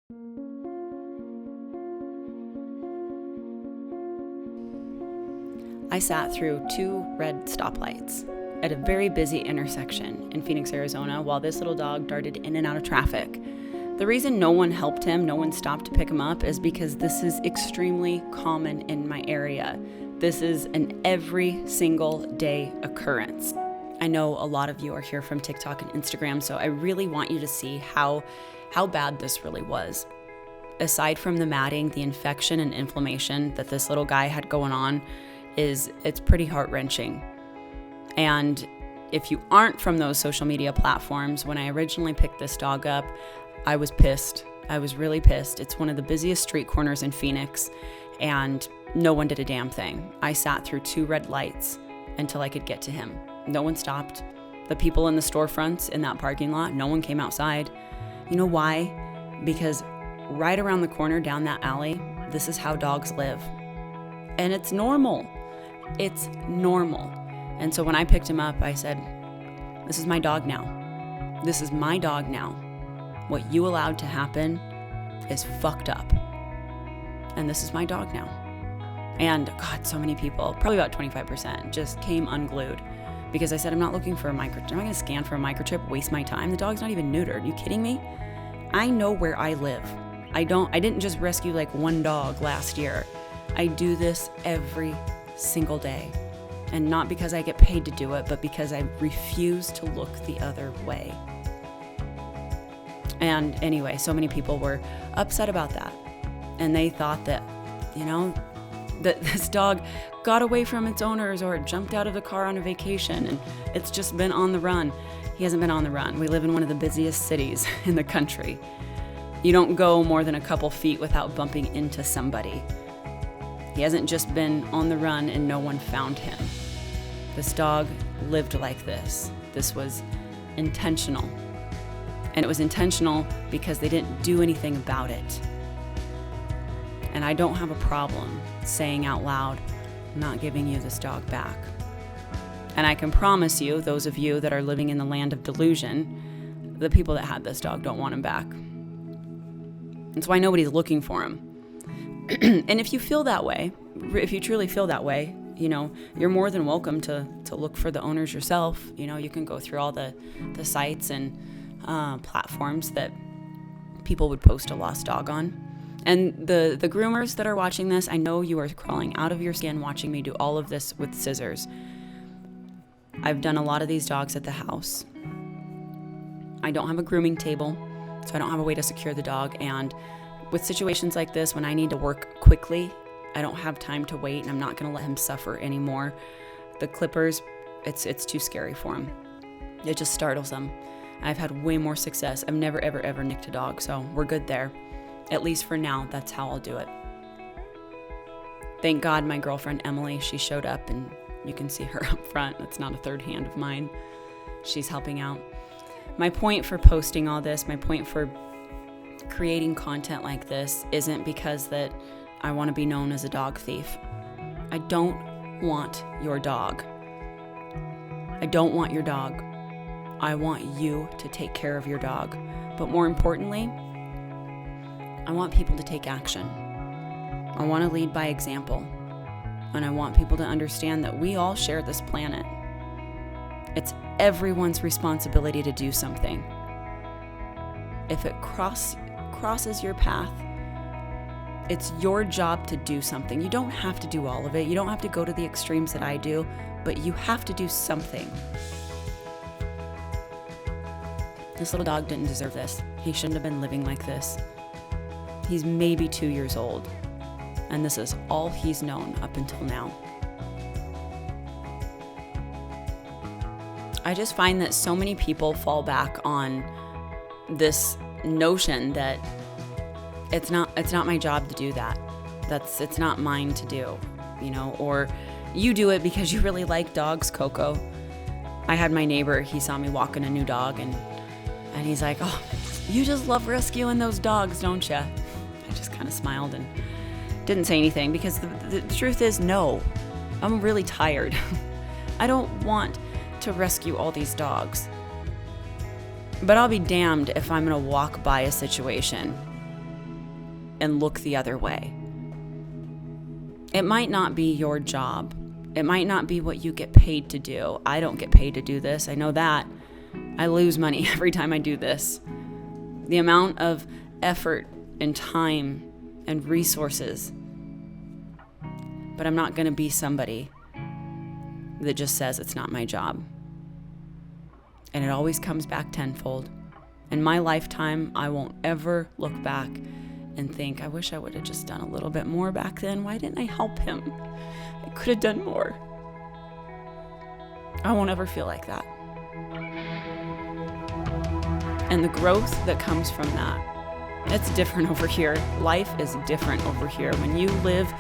I sat through 2 red stoplights at a very busy intersection in Phoenix, Arizona, while this little dog darted in and out of traffic. The reason no one helped him, no one stopped to pick him up, is because this is extremely common in my area. This is an every single day occurrence. I know a lot of you are here from TikTok and Instagram, so I really want you to see how bad this really was. Aside from the matting, the infection and inflammation that this little guy had going on, it's pretty heart-wrenching. And if you aren't from those social media platforms, when I originally picked this dog up, I was pissed. I was really pissed. It's one of the busiest street corners in Phoenix, and no one did a damn thing. I sat through 2 red lights until I could get to him. No one stopped. The people in the storefronts in that parking lot, no one came outside. You know why? Because right around the corner down that alley, this is how dogs live. And it's normal. It's normal. And so when I picked him up, I said, this is my dog now. This is my dog now. What you allowed to happen is fucked up. And this is my dog now. And God, so many people, probably about 25%, just came unglued because I said, I'm not looking for a microchip. I'm not going to scan for a microchip, waste my time. The dog's not even neutered. Are you kidding me? I know where I live. I didn't just rescue like 1 dog last year. I do this every single day. And not because I get paid to do it, but because I refuse to look the other way. And anyway, so many people were upset about that. And they thought that, that this dog got away from its owners or it jumped out of the car on a vacation and it's just been on the run. He hasn't been on the run. We live in one of the busiest cities in the country. You don't go more than a couple feet without bumping into somebody. He hasn't just been on the run and no one found him. This dog lived like this. This was intentional. And it was intentional because they didn't do anything about it. And I don't have a problem saying out loud, I'm not giving you this dog back. And I can promise you, those of you that are living in the land of delusion, the people that had this dog don't want him back. That's why nobody's looking for him. And if you feel that way, if you truly feel that way, you're more than welcome to look for the owners yourself. You can go through all the sites and platforms that people would post a lost dog on. And the groomers that are watching this, I know you are crawling out of your skin watching me do all of this with scissors. I've done a lot of these dogs at the house. I don't have a grooming table, so I don't have a way to secure the dog. And with situations like this, when I need to work quickly, I don't have time to wait, and I'm not going to let him suffer anymore. The clippers, it's too scary for him. It just startles him. I've had way more success. I've never, ever, ever nicked a dog, so we're good there. At least for now, that's how I'll do it. Thank God my girlfriend Emily, she showed up, and you can see her up front. That's not a third hand of mine. She's helping out. My point for posting all this, my point for creating content like this isn't because that I want to be known as a dog thief. I don't want your dog. I don't want your dog. I want you to take care of your dog. But more importantly, I want people to take action. I want to lead by example. And I want people to understand that we all share this planet. It's everyone's responsibility to do something. If it crosses your path, it's your job to do something. You don't have to do all of it. You don't have to go to the extremes that I do, but you have to do something. This little dog didn't deserve this. He shouldn't have been living like this. He's maybe 2 years old, and this is all he's known up until now. I just find that so many people fall back on this notion that it's not my job to do that. It's not mine to do, or you do it because you really like dogs, Coco. I had my neighbor, he saw me walking a new dog and he's like, oh, you just love rescuing those dogs, don't you? I just kind of smiled and didn't say anything because the truth is no, I'm really tired. I don't want to rescue all these dogs. But I'll be damned if I'm going to walk by a situation and look the other way. It might not be your job. It might not be what you get paid to do. I don't get paid to do this. I know that. I lose money every time I do this. The amount of effort and time and resources. But I'm not going to be somebody that just says it's not my job. And it always comes back tenfold. In my lifetime, I won't ever look back and think, I wish I would have just done a little bit more back then. Why didn't I help him? I could have done more. I won't ever feel like that. And the growth that comes from that, it's different over here. Life is different over here. When you live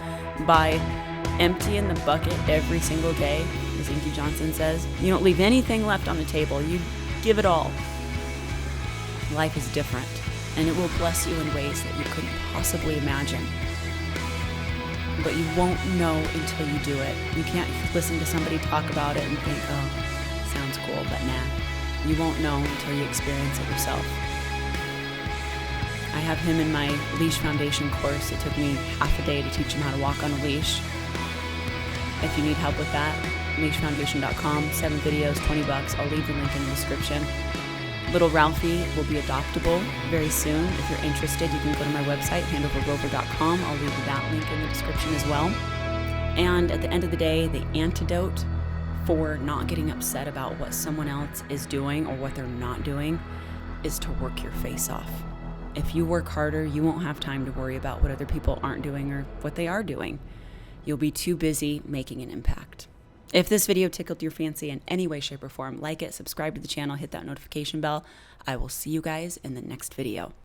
by emptying the bucket every single day, as Inky Johnson says, you don't leave anything left on the table. You give it all. Life is different, and it will bless you in ways that you couldn't possibly imagine. But you won't know until you do it. You can't listen to somebody talk about it and think, oh, sounds cool, but nah. You won't know until you experience it yourself. I have him in my leash foundation course. It took me half a day to teach him how to walk on a leash. If you need help with that, leashfoundation.com, 7 videos, $20. I'll leave the link in the description. Little Ralphie will be adoptable very soon. If you're interested, you can go to my website, handoverrover.com. I'll leave that link in the description as well. And at the end of the day, the antidote for not getting upset about what someone else is doing or what they're not doing is to work your face off. If you work harder, you won't have time to worry about what other people aren't doing or what they are doing. You'll be too busy making an impact. If this video tickled your fancy in any way, shape, or form, like it, subscribe to the channel, hit that notification bell. I will see you guys in the next video.